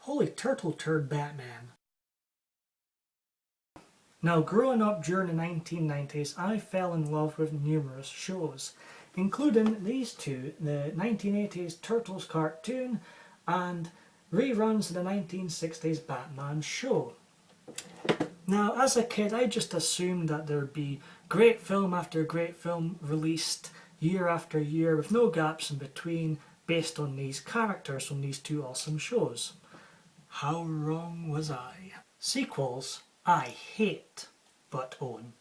Holy turtle turd Batman. Now, growing up during the 1990s, I fell in love with numerous shows, including these two, the 1980s Turtles cartoon and reruns of the 1960s Batman show. Now, as a kid, I just assumed that there would be great film after great film released year after year with no gaps in between based on these characters from these two awesome shows. How wrong was I? Sequels, I hate, but own.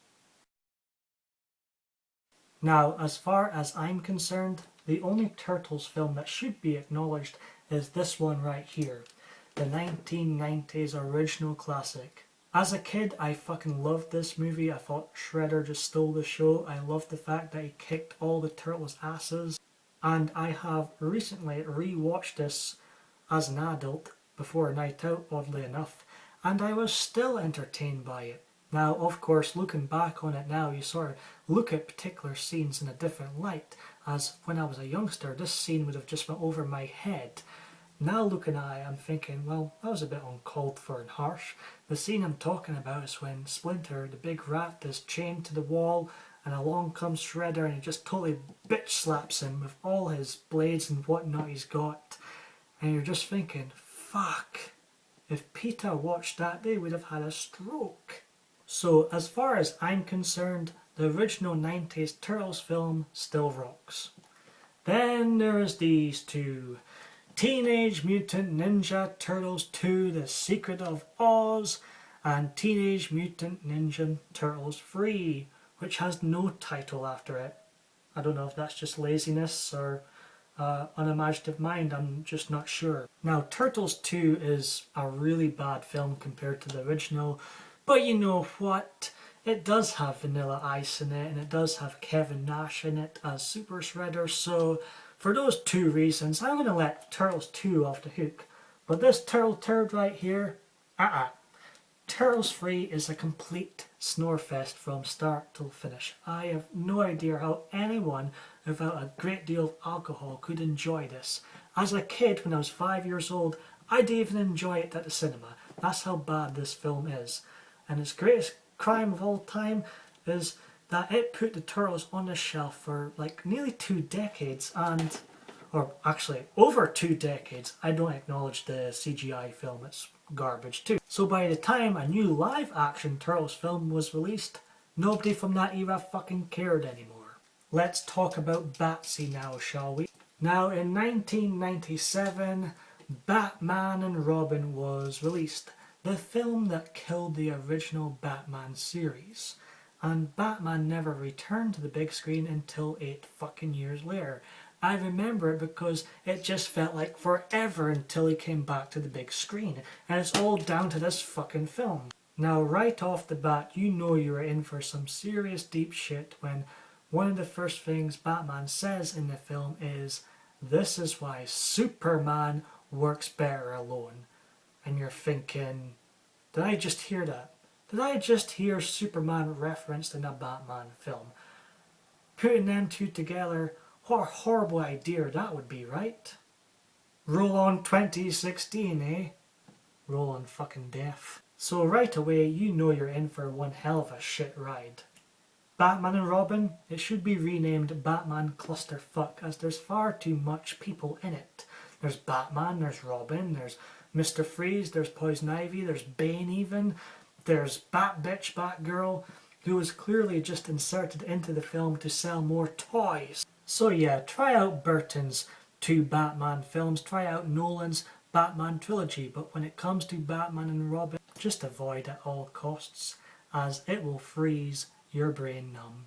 Now, as far as I'm concerned, the only Turtles film that should be acknowledged is this one right here, the 1990s original classic. As a kid, I fucking loved this movie. I thought Shredder just stole the show. I loved the fact that he kicked all the Turtles' asses. And I have recently rewatched this as an adult before a night out, oddly enough, and I was still entertained by it. Now, of course, looking back on it now, you sort of look at particular scenes in a different light, as when I was a youngster, this scene would have just went over my head. Now looking at it, I'm thinking, well, that was a bit uncalled for and harsh. The scene I'm talking about is when Splinter, the big rat, is chained to the wall, and along comes Shredder and he just totally bitch slaps him with all his blades and whatnot he's got. And you're just thinking, fuck, if PETA watched that, they would have had a stroke. So as far as I'm concerned, the original 90s Turtles film still rocks. Then there's these two. Teenage Mutant Ninja Turtles 2 The Secret of Oz and Teenage Mutant Ninja Turtles 3, which has no title after it. I don't know if that's just laziness or unimaginative mind, I'm just not sure. Now, Turtles 2 is a really bad film compared to the original, but you know what? It does have Vanilla Ice in it, and it does have Kevin Nash in it as Super Shredder, so for those two reasons, I'm going to let Turtles 2 off the hook. But this Turtle Turd right here, Turtles 3 is a complete snorefest from start till finish. I have no idea how anyone without a great deal of alcohol could enjoy this. As a kid, when I was 5 years old, I didn't even enjoy it at the cinema. That's how bad this film is. And its greatest crime of all time is that it put the Turtles on the shelf for like nearly 2 decades and, or actually over 2 decades. I don't acknowledge the CGI film, it's garbage too. So by the time a new live action Turtles film was released, nobody from that era fucking cared anymore. Let's talk about Batsy now, shall we? Now in 1997, Batman and Robin was released, the film that killed the original Batman series. And Batman never returned to the big screen until 8 fucking years later. I remember it because it just felt like forever until he came back to the big screen. And it's all down to this fucking film. Now right off the bat, you know you're in for some serious deep shit when one of the first things Batman says in the film is, "This is why Superman works better alone." And you're thinking, did I just hear that? Did I just hear Superman referenced in a Batman film? Putting them two together, what a horrible idea that would be, right? Roll on 2016, eh? Roll on fucking death. So right away, you know you're in for one hell of a shit ride. Batman and Robin, it should be renamed Batman Clusterfuck, as there's far too much people in it. There's Batman, there's Robin, there's Mr. Freeze, there's Poison Ivy, there's Bane even. There's Bat-Bitch Batgirl, who was clearly just inserted into the film to sell more toys. So yeah, try out Burton's 2 Batman films, try out Nolan's Batman trilogy, but when it comes to Batman and Robin, just avoid at all costs, as it will freeze your brain numb.